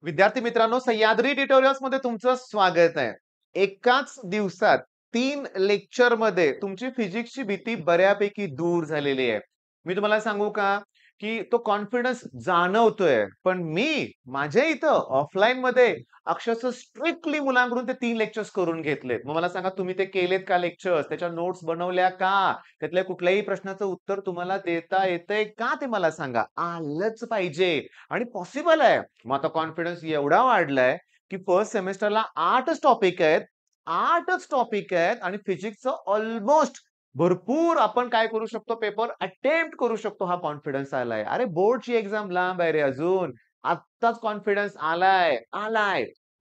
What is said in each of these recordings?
विद्यार्थी मित्रांनो, सह्याद्री ट्युटोरियल्स मध्ये तुमचं स्वागत आहे. एकाच दिवसात 3 लेक्चरमध्ये तुमची फिजिक्सची भीती बऱ्यापैकी दूर झालेली आहे. मी तुम्हाला सांगू का, की तो कॉन्फिडन्स जाणवतोय. पण मी माझ्या इथं ऑफलाईनमध्ये अक्षरशः स्ट्रिक्टली मुलांकडून ते 3 लेक्चर्स करून घेतलेत. मग मला सांगा तुम्ही ते केलेत का लेक्चर्स? त्याच्या नोट्स बनवल्या का? त्यातल्या कुठल्याही प्रश्नाचं उत्तर तुम्हाला देता येतंय का ते मला सांगा. आलंच पाहिजे आणि पॉसिबल आहे. मग आता कॉन्फिडन्स एवढा वाढलाय, की फर्स्ट सेमेस्टरला 8च टॉपिक आहेत. 8च टॉपिक आहेत आणि फिजिक्सचं ऑलमोस्ट भरपूर आपण काय करू शकतो पेपर अटेम्प्ट करू शकतो हा कॉन्फिडन्स आलाय. अरे बोर्डची एक्झाम लांब आहे रे अजून. आत्ताच कॉन्फिडन्स आलाय.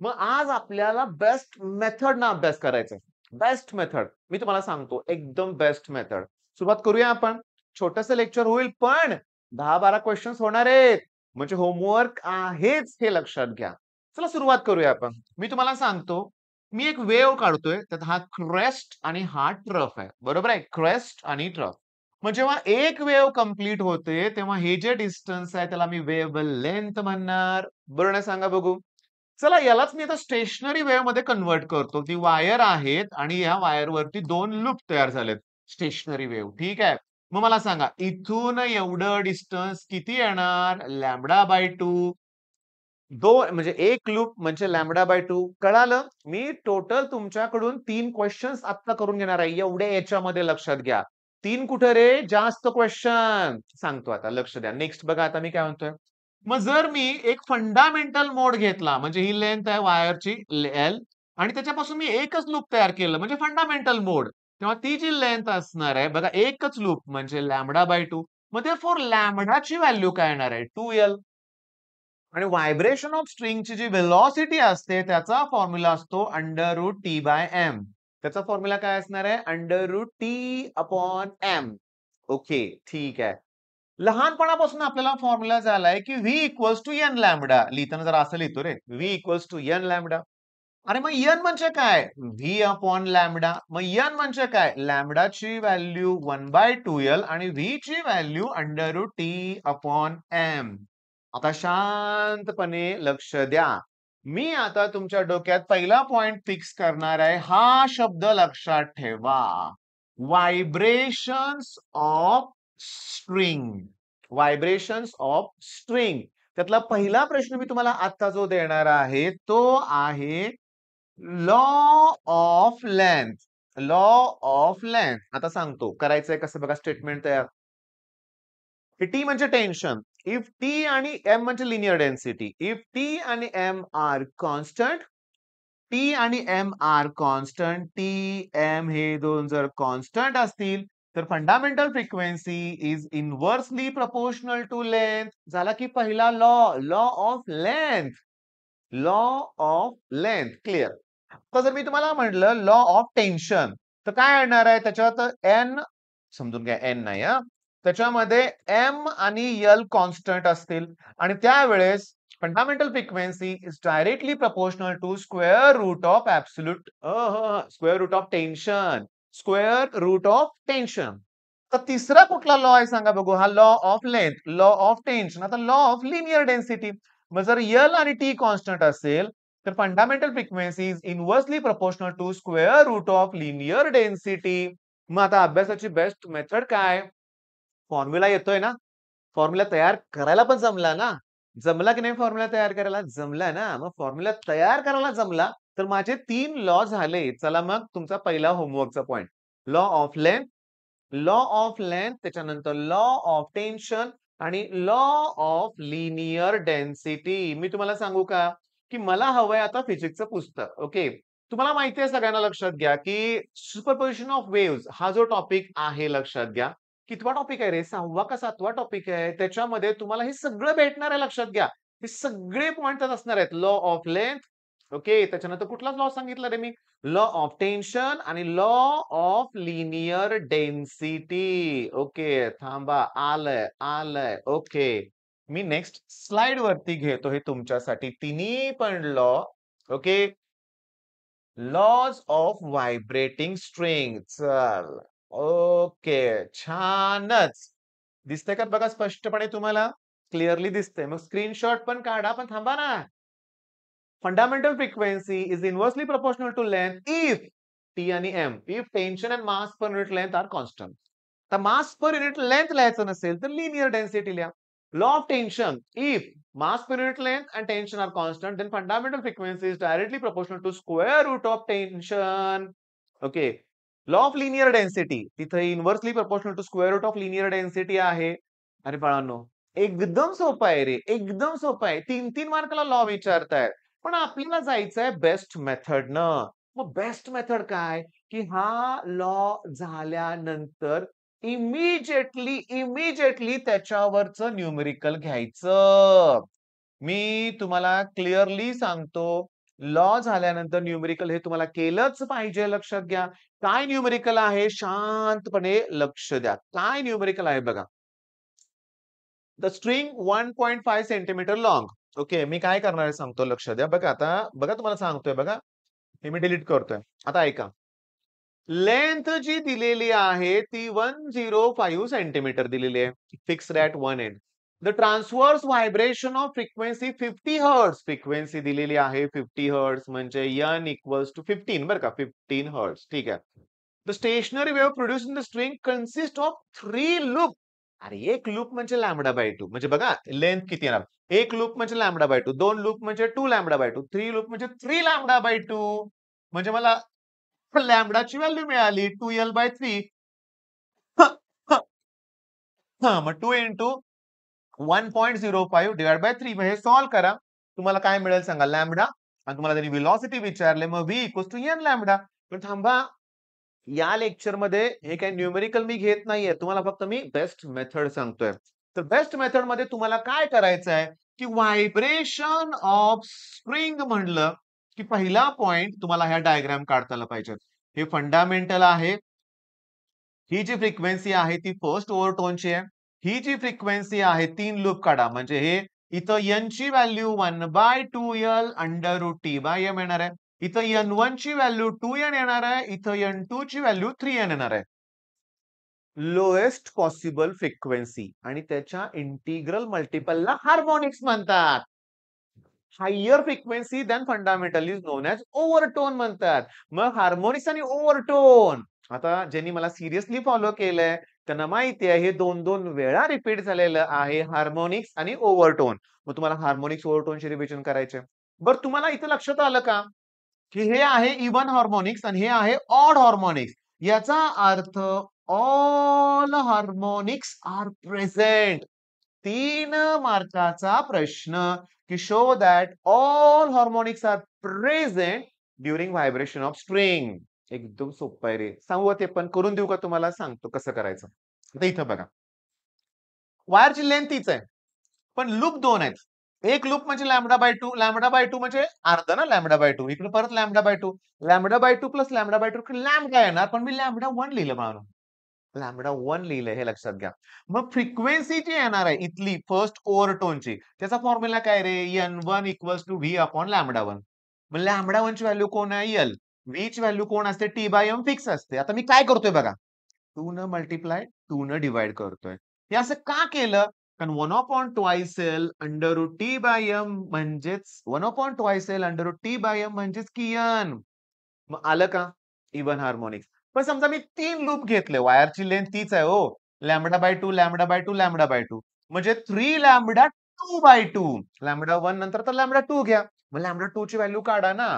मग आज आपल्याला बेस्ट मेथडनं अभ्यास करायचा आहे. बेस्ट मेथड मी तुम्हाला सांगतो एकदम बेस्ट मेथड. सुरुवात करूया आपण. छोटंसं लेक्चर होईल पण 10-12 क्वेश्चन्स होणार आहेत. म्हणजे होमवर्क आहेच हे लक्षात घ्या. चला सुरुवात करूया आपण. मी तुम्हाला सांगतो, मी एक वेव्ह काढतोय. त्यात हा क्रेस्ट आणि हा ट्रफ आहे. बरोबर आहे? क्रेस्ट आणि ट्रफ. मग जेव्हा एक वेव्ह कंप्लीट होते, तेव्हा हे जे डिस्टन्स आहे त्याला मी वेव्ह लेंथ म्हणणार. बरोबर ना सांगा बघू? चला यालाच मी आता स्टेशनरी वेव्ह मध्ये कन्व्हर्ट करतो. ती वायर आहेत आणि या वायरवरती 2 लूप तयार झालेत. Stationery wave. ठीक आहे. मग मला सांगा इथून एवढं डिस्टन्स किती येणार? लॅम्बडा/2 म्हणजे एक लूप म्हणजे लॅम्बडा/2 कळालं? मी टोटल तुमच्याकडून 3 क्वेश्चन्स आत्ता करून घेणार आहे. एवढ्या याच्यामध्ये लक्षात घ्या. 3 कुठे रे? जास्त क्वेश्चन. सांगतो आता लक्ष द्या. नेक्स्ट बघा आता मी काय म्हणतोय. मग जर मी एक फंडामेंटल मोड घेतला म्हणजे ही लेंथ आहे वायरची एल आणि त्याच्यापासून मी एकच लूप तयार केलं म्हणजे फंडामेंटल मोड. तेव्हा ती जी लेंथ असणार आहे बघा एकच लूप म्हणजे लॅम्बडा/2. मग देअरफॉर लॅम्बडाची व्हॅल्यू काय येणार आहे? 2L. आणि व्हायब्रेशन ऑफ स्ट्रिंगची जी व्हेलॉसिटी असते त्याचा फॉर्म्युला असतो √T/m. त्याचा फॉर्म्युला काय असणार आहे? √T/m. ओके, ठीक आहे. लहानपणापासून आपल्याला फॉर्म्युला झालाय की V equals to N lambda. लिहिताना जरा असं लिहितो रे. V equals to N lambda. अरे मग एन म्हणजे काय? V upon lambda. मग एन म्हणजे काय? लॅम्बडाची व्हॅल्यू 1/2L आणि V ची व्हॅल्यू √T/m. आता शांतपणे लक्ष द्या. मी आता तुमच्या डोक्यात पहिला पॉइंट फिक्स करणार आहे. हा शब्द लक्षात ठेवा. Vibrations of string. Vibrations of string. त्यातला पहिला प्रश्न मी तुम्हाला आता जो देणार आहे तो आहे law of length. Law of length. आता सांगतो करायचंय कसं बघा स्टेटमेंट तयार. टी म्हणजे टेन्शन. इफ टी आणि एम म्हणजे लिनियर डेन्सिटी. इफ टी आणि एम आर कॉन्स्टंट, टी आणि M are constant, T M हे दोन जर कॉन्स्टंट असतील तर fundamental frequency is inversely proportional to length. झाला की पहिला law. Law of length. Law of length clear. आता जर मी तुम्हाला म्हटलं लॉ ऑफ टेन्शन तर काय येणार आहे त्याच्यात? एन समजून घ्या एन नाही हा. त्याच्यामध्ये एम आणि एल कॉन्स्टंट असतील आणि त्यावेळेस fundamental frequency is directly proportional to square root of absolute square root of tension. Square root of tension. तर तिसरा कुठला लॉ आहे सांगा बघू? हा law of length. Law of tension. आता लॉ ऑफ लिनियर डेन्सिटी. मग जर एल आणि टी कॉन्स्टंट असेल तर fundamental frequency is inversely proportional to square root of linear density. मग आता अभ्यासाची बेस्ट मेथड काय? फॉर्म्युला येतोय ना? फॉर्म्युला तयार करायला पण जमला ना? जमला की नाही फॉर्म्युला तयार करायला? जमला ना? मग फॉर्म्युला तयार करायला जमला तर माझे 3 लॉ झाले. चला मग तुमचा पहिला होमवर्कचा point. Law of length, law of length त्याच्यानंतर लॉ ऑफ टेन्शन आणि लॉ ऑफ लिनियर डेन्सिटी. मी तुम्हाला सांगू का की मला हवंय आता फिजिक्सचं पुस्तक. ओके. तुम्हाला माहिती आहे सगळ्यांना लक्षात घ्या की सुपरपोजिशन ऑफ वेव्हज हा जो टॉपिक आहे लक्षात घ्या. कितवा टॉपिक आहे रे? 6वा का 7वा टॉपिक आहे. त्याच्यामध्ये तुम्हाला हे सगळं भेटणार आहे लक्षात घ्या. हे सगळे पॉइंट त्यात असणार आहेत. Law of length. ओके. त्याच्यानंतर कुठला लॉ सांगितला रे मी? लॉ ऑफ टेन्शन आणि law of linear density. Okay. थांबा. आलंय. ओके. मी नेक्स्ट स्लाइड वरती घेतो हे तुमच्यासाठी तिन्ही पण law. Okay. Laws of vibrating string. चल. ओके. छानच. दिसतंय का बघा स्पष्टपणे तुम्हाला? क्लिअरली दिसतंय. मग स्क्रीनशॉट पण काढा, पण थांबा ना. fundamental frequency is inversely proportional to length if T आणि M, if tension and mass per unit length are constant. तर mass per unit length लिहायचं नसेल तर linear density लिहा. Law of tension, if mass per unit length and tension are constant, then fundamental frequency is directly proportional to square root of tension. Okay. Law of linear density, तिथे inversely proportional to square root of linear density आहे. अरे बाळांनो, एकदम सोपं आहे रे, एकदम सोपं आहे. 3-3 मार्काला लॉ विचारतायत. पण आपल्याला जायचंय बेस्ट मेथड न. मग बेस्ट मेथड काय? की हा लॉ झाल्यानंतर इमिजिएटली त्याच्यावरचं न्यूमेरिकल घ्यायचं. मी तुम्हाला क्लिअरली सांगतो, लॉ झाल्यानंतर न्यूमेरिकल हे तुम्हाला केलंच पाहिजे. लक्षात घ्या. काय न्यूमेरिकल आहे? शांतपणे लक्ष द्या. काय न्यूमेरिकल आहे बघा. The string 1.5 centimetre long. Okay, मी काय करणार आहे सांगतो, लक्ष द्या. बघा आता, बघा तुम्हाला सांगतोय बघा. हे मी डिलीट करतोय. आता ऐका. लेंथ जी दिलेली आहे ती 105 सेंटीमीटर दिलेली आहे. Fixed at one end. The transverse vibration of frequency 50 hertz. Frequency दिलेली आहे 50 हर्ट्ज, म्हणजे n इक्वल्स टू 15 बरं का, 15 हर्ट्ज. ठीक आहे. The stationery wave produce in the string consist of 3 loop. अरे एक लूप म्हणजे लॅम्बडा बाय 2, म्हणजे बघा लेंथ किती येणार. एक लूप म्हणजे लॅम्बडा बाय 2, 2 लूप म्हणजे 2 लॅम्बडा बाय 2, 3 लूप म्हणजे 3 लॅम्बडा बाय 2. म्हणजे मला लॅम्बडाची व्हॅल्यू मिळाली 2l/3. मग 2 इंटू 1.05 डिवाइड बाय 3. मग हे सॉल्व करा. तुम्हाला काय मिळेल सांगा, लॅम्बडा. आणि तुम्हाला त्यांनी व्हेलॉसिटी विचारले, मग v equals to n lambda. पण थांबा, या लेक्चर मध्ये हे काही न्यूमेरिकल मी घेत नाहीये. तुम्हाला फक्त मी बेस्ट मेथड सांगतोय. तर बेस्ट मेथड मध्ये तुम्हाला काय करायचं आहे, की व्हायब्रेशन ऑफ स्प्रिंग म्हणलं की पहिला पॉइंट तुम्हाला ह्या डायग्राम काढता आला पाहिजे. हे फंडामेंटल आहे. ही जी फ्रिक्वेन्सी आहे ती फर्स्ट ओव्हरटोनची आहे. ही जी फ्रिक्वेन्सी आहे 3 लूप काढा, म्हणजे हे इथं n ची value 1/2l under root T by m येणार आहे. इथं n1 ची व्हॅल्यू 2n येणार आहे. इथं n2 ची व्हॅल्यू 3n येणार आहे. लोएस्ट पॉसिबल फ्रिक्वेन्सी आणि त्याच्या इंटिग्रल मल्टिपलला हार्मोनिक्स म्हणतात. Higher frequency than fundamental is known as overtone म्हणतात. मग हार्मोनिक्स आणि ओव्हरटोन, आता ज्यांनी मला सिरियसली फॉलो केलंय त्यांना माहिती आहे हे 2-2 वेळा रिपीट झालेलं आहे, हार्मोनिक्स आणि ओव्हरटोन. मग तुम्हाला हार्मोनिक्स ओव्हरटोनचे रिव्हिजन करायचे. बरं, तुम्हाला इथं लक्षात आलं का, की हे आहे इव्हन हार्मोनिक्स आणि हे आहे ऑड हार्मोनिक्स. याचा अर्थ ऑल हार्मोनिक्स आर प्रेझेंट. 3 मार्काचा प्रश्न, की show that all harmonics are present during vibration of string. एकदम सोपं आहे रे. सांगू ते पण करून देऊ का तुम्हाला? सांगतो कसं करायचं. आता इथं बघा, वायरची लेंथ तीच आहे, पण लूप 2 आहेत. एक लूप म्हणजे लॅम्बडा बाय 2. लॅम्बडा बाय 2 म्हणजे अर्ध ना, लॅम्बडा बाय 2. इकडे परत lambda by 2. Lambda by 2 plus lambda by 2 lambda येणार, पण मी लॅम्बडा 1 लिहिलं म्हणून. लॅम्बडा 1 लिहिलंय, हे लक्षात घ्या. मग फ्रिक्वेन्सी जी येणार आहे इथली फर्स्ट ओव्हरटोनची, त्याचा फॉर्म्युला काय रे? n1 equals to v upon lambda 1. मग लॅम्बडा 1 ची व्हॅल्यू कोण आहे? l. v ची व्हॅल्यू कोण असते? t बाय m फिक्स असते. आता मी काय करतोय बघा, 2 न मल्टिप्लाय 2 न डिवाइड करतोय. हे असं का केलं? कारण 1/2l under root T by M म्हणजेच 1/2l under root T by M म्हणजेच की n. मग आलं का? Even harmonics. पण समजा मी 3 लूप घेतले, वायरची लेंथ तीच आहे हो. Lambda by 2, lambda by 2, lambda by 2. म्हणजे 3 लॅम्बडा 2 बाय 2. लॅम्बडा 1 नंतर तर लॅम्बडा 2 घ्या. मग लॅम्बडा 2 ची व्हॅल्यू काढा ना.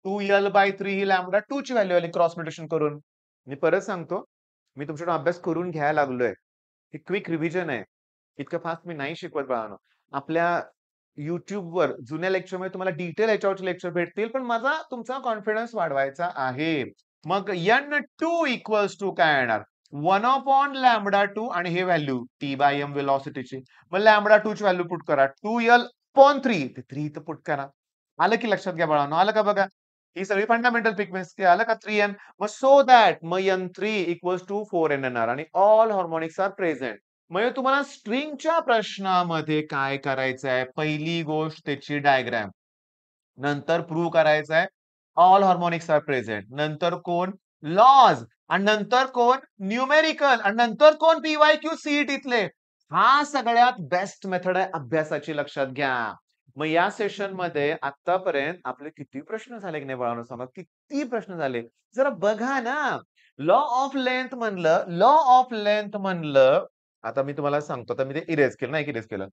2l/3 ही लॅम्बडा 2 ची व्हॅल्यू आली क्रॉस म्युटेशन करून. मी परत सांगतो, मी तुमच्याकडून अभ्यास करून घ्यायला लागलोय. हे क्विक रिव्हिजन आहे. इतकं फास्ट मी नाही शिकवत बाळांनो. आपल्या YouTubeवर जुन्या लेक्चरमध्ये तुम्हाला डिटेल याच्यावरचे लेक्चर भेटतील, पण माझा तुमचा कॉन्फिडन्स वाढवायचा आहे. मग n2 इक्वल्स टू काय येणार? 1/λ2 आणि हे व्हॅल्यू t बाय m व्हेलॉसिटीची. मग लॅम्बडा 2 ची व्हॅल्यू पुट करा. 2l/3. ते 3 इथं पुट करा. आलं की लक्षात घ्या बाळांनो, आलं का बघा? ही सगळी फंडामेंटल फ्रिक्वेन्सी आलं का 3n. मग सो दॅट मग n3 इक्वल्स टू 4n येणार आणि ऑल हार्मोनिक्स आर प्रेझेंट. म्हणजे तुम्हाला स्ट्रिंगच्या प्रश्नामध्ये काय करायचं आहे? पहिली गोष्ट त्याची डायग्राम, नंतर प्रूव्ह करायचं आहे ऑल हार्मोनिक्स आर प्रेझेंट, नंतर कोण? लॉज, आणि नंतर कोण? न्यूमेरिकल, आणि नंतर कोण? PYQ सीईटीतले. हा सगळ्यात बेस्ट मेथड आहे अभ्यासाची, लक्षात घ्या. मग या सेशनमध्ये आतापर्यंत आपले किती प्रश्न झाले की नाही बाळांनो सांगा? किती प्रश्न झाले? जरा बघा ना. लॉ ऑफ लेंथ म्हणलं, आता मी तुम्हाला सांगतो. आता मी ते इरेज केलं, नाही इरेज केलं.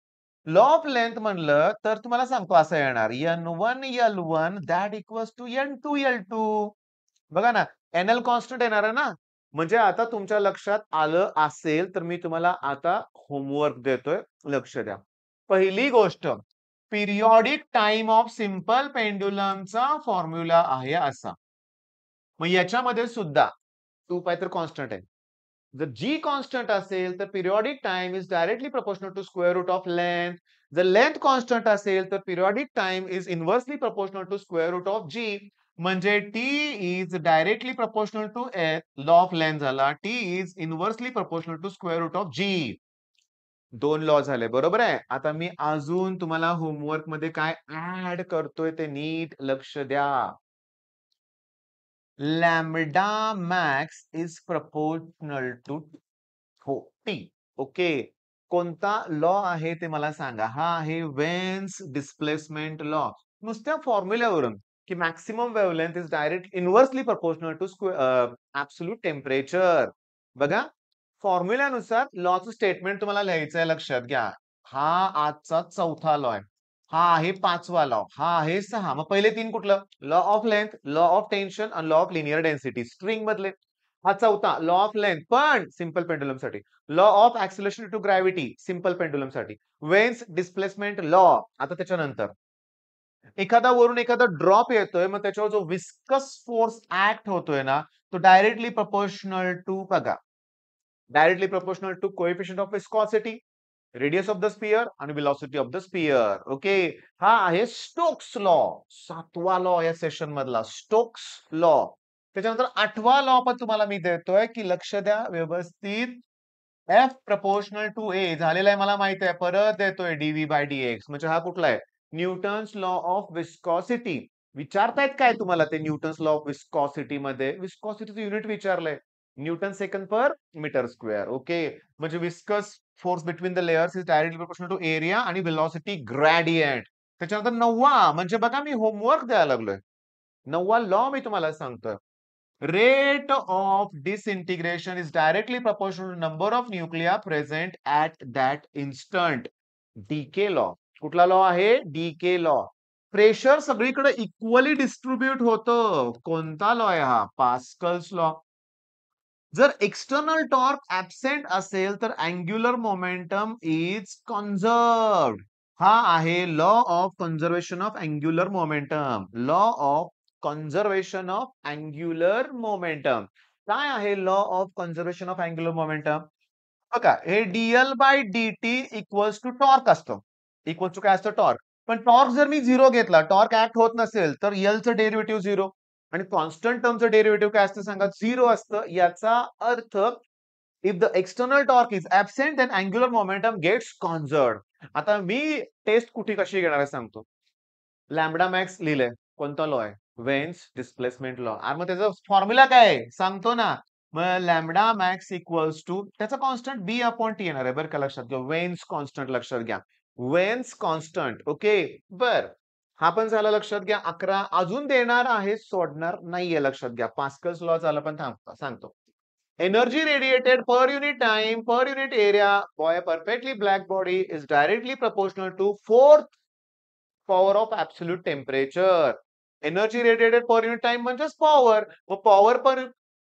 लॉ ऑफ लेंथ म्हणलं तर तुम्हाला सांगतो असं येणार N1 L1 that equals to N2 L2. बघा ना, NL कॉन्स्टंट येणार आहे ना. म्हणजे आता तुमच्या लक्षात आलं असेल तर मी तुम्हाला आता होमवर्क देतोय. लक्ष द्या. पहिली गोष्ट, पिरियॉडिक टाइम ऑफ सिंपल पेंड्युलमचा फॉर्म्युला आहे असा. मग याच्यामध्ये सुद्धा 2 पाय तर कॉन्स्टंट आहे. जर G कॉन्स्टंट असेल तर periodic time is directly proportional to square root of length. जर लेंथ कॉन्स्टंट असेल तर periodic time is inversely proportional to square root of G. म्हणजे T is directly proportional to law of length झाला. T is inversely proportional to square root of G. 2 law झाले, बरोबर आहे. आता मी अजून तुम्हाला होमवर्क मध्ये काय ऍड करतोय ते नीट लक्ष द्या. Lambda max is proportional to T. Okay. कोणता लॉ आहे ते मला सांगा. हा आहे वेन्स डिस्प्लेसमेंट लॉ. नुसत्या फॉर्म्युल्यावरून की maximum wavelength is direct inversely proportional to absolute temperature. बघा, फॉर्म्युल्यानुसार लॉचं स्टेटमेंट तुम्हाला लिहायचं आहे. लक्षात घ्या. हा आजचा 4था लॉ आहे. हा आहे 5वा लॉ. हा आहे 6. मग पहिले 3 कुठलं? Law of length, law of tension आणि law of linear density string मधले. हा 4था लॉ ऑफ लेंथ पण सिंपल पेंडुलम साठी. Law of acceleration to gravity simple pendulum साठी. Wien's displacement law. आता त्याच्यानंतर एखादा वरून एखादा ड्रॉप येतोय, मग त्याच्यावर जो विस्कस फोर्स ऍक्ट होतोय ना, तो डायरेक्टली प्रोपोर्शनल टू बघा, directly proportional to coefficient of viscosity, radius of the sphere आणि velocity of the sphere. Okay. हा आहे स्टोक्स लॉ. 7वा लॉ या सेशन मधला स्टोक्स लॉ. त्याच्यानंतर 8वा लॉ पण तुम्हाला मी देतोय की लक्ष द्या व्यवस्थित. एफ प्रपोर्शनल टू ए झालेला आहे मला माहित आहे. परत देतोय डीव्ही बाय डीएक्स. म्हणजे हा कुठला आहे? Newton's law of viscosity. विचारतायत काय तुम्हाला ते न्यूटन्स लॉ ऑफ विस्कॉसिटी मध्ये? विस्कॉसिटीचं युनिट विचारलंय. Newton second per metre square. Okay. म्हणजे viscous force between the layers is directly proportional to area आणि वेलोसिटी ग्रेडियंट. त्याच्यानंतर 9वा, म्हणजे बघा मी होमवर्क द्यायला लागलोय. 9वा लॉ मी तुम्हाला सांगतोय. Rate of disintegration is directly proportional to number of nuclei present at that instant. DK law. कुठला लॉ आहे? DK law. प्रेशर सगळीकडे इक्वली डिस्ट्रीब्युट होतं. कोणता लॉ आहे हा? Pascal's law. जर एक्सटर्नल टॉर्क ऍबसेंट असेल तर अँग्युलर मोमेंटम इज कन्झर्व्ड. हा आहे law of conservation of angular momentum. Law of conservation of angular momentum. काय आहे law of conservation of angular momentum? बघा, हे DL by DT equals to torque असतं. Equals to काय असतं? टॉर्क. पण टॉर्क जर मी 0 घेतला, टॉर्क ऍक्ट होत नसेल तर एलचं डेरिव्हेटिव्ह 0 आणि कॉन्स्टंट टर्मचं डेरिव्हेटिव्ह काय असतं सांगा? 0 असतं. याचा अर्थ if the external torque is absent then angular momentum gets conserved. आता मी टेस्ट कुठे कशी घेणार आहे सांगतो. लॅम्बडा मॅक्स लिहिलंय. कोणता लॉ आहे? Veins displacement law. आणि मग त्याचा फॉर्म्युला काय आहे? सांगतो ना. मग लॅम्बडा मॅक्स इक्वल्स टू त्याचा कॉन्स्टंट बी अपॉन टी येणार आहे. बरं का लक्षात घ्या. वेन्स कॉन्स्टंट लक्षात घ्या. Veins constant. ओके. बर, हा पण झाला लक्षात घ्या. 11 अजून देणार आहे, सोडणार नाहीये. लक्षात घ्या. पास्कल्स लॉ झाला पण सांगतो. Energy radiated per unit time per unit area by a perfectly black body is directly proportional to fourth power of absolute temperature. Energy radiated per unit time म्हणजेच पॉवर. मग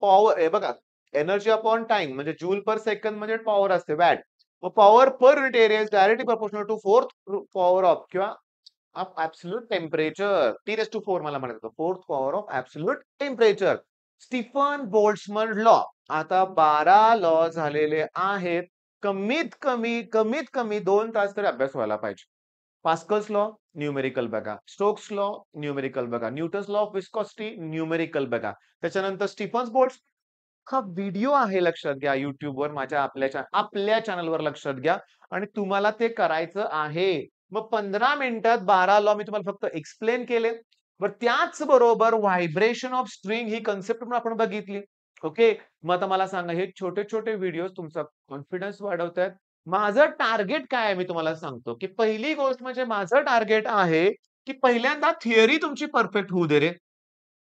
पॉवर हे बघा, energy upon time म्हणजे joule per second म्हणजे power असते, watt. मग power per unit area is directly proportional to fourth power of किंवा of absolute temperature. T⁴ मला म्हणायचं, fourth power of absolute temperature. Stefan Boltzmann law. आता 12 law झालेले आहेत. कमीत कमी 2 तास तरी अभ्यास व्हायला पाहिजे. पास्कल्स लॉ न्यूमेरिकल बघा. स्टोक्स लॉ न्यूमेरिकल बघा. Newton's law of viscosity numerical बघा. त्याच्यानंतर स्टीफन्स बोल्ट्झ हा व्हिडिओ आहे, लक्षात घ्या. युट्यूबवर माझ्या आपल्या चॅनलवर लक्षात घ्या. आणि तुम्हाला ते करायचं आहे. मग 15 मिनिटात 12 लॉ मी तुम्हाला फक्त एक्सप्लेन केले. बरं, त्याच बरोबर vibration of string he concept पण आपण बघितली. ओके. मग आता मला सांगा, हे छोटे छोटे व्हिडिओ तुमचा कॉन्फिडन्स वाढवतात माझं टार्गेट काय आहे मी तुम्हाला सांगतो, की पहिली गोष्ट म्हणजे माझं टार्गेट आहे, की पहिल्यांदा थिअरी तुमची परफेक्ट होऊ दे रे.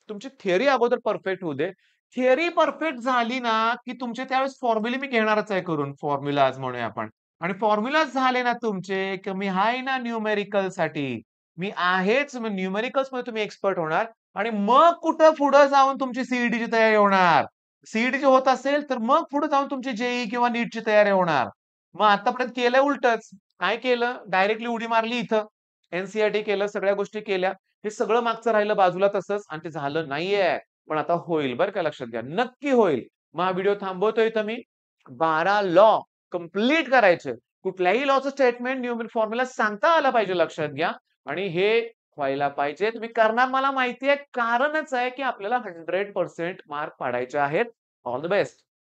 तुमची थिअरी अगोदर परफेक्ट होऊ दे. थिअरी परफेक्ट झाली ना, की तुमचे त्यावेळेस फॉर्म्युले मी घेणारच आहे करून. फॉर्म्युलाज म्हणूया आपण. आणि फॉर्म्युलाज झाले ना तुमचे, की मी आहे ना न्यूमेरिकलसाठी. मी आहेच न्यूमेरिकल्समध्ये तुम्ही एक्सपर्ट होणार आणि मग कुठं पुढं जाऊन तुमची सी तयारी होणार. सी होत असेल, तर मग पुढे जाऊन तुमची किंवा नीटची तयारी होणार. मग आतापर्यंत केलं उलटंच. काय केलं? डायरेक्टली उडी मारली इथं. केलं, सगळ्या गोष्टी केल्या. हे सगळं मागचं राहिलं बाजूला तसंच आणि ते झालं नाहीये. पण आता होईल बरं का लक्षात घ्या. नक्की होईल. मग हा व्हिडिओ थांबवतोय इथं मी. 12 लॉ कंप्लीट करायचे. कुठल्याही लॉचं स्टेटमेंट न्यूमेरिक फॉर्म्युला सांगता आला पाहिजे लक्षात घ्या आणि हे व्हायला पाहिजे. तुम्ही करणार मला माहिती आहे. कारणच आहे, की आपल्याला 100% मार्क पाडायचे आहेत. All the best.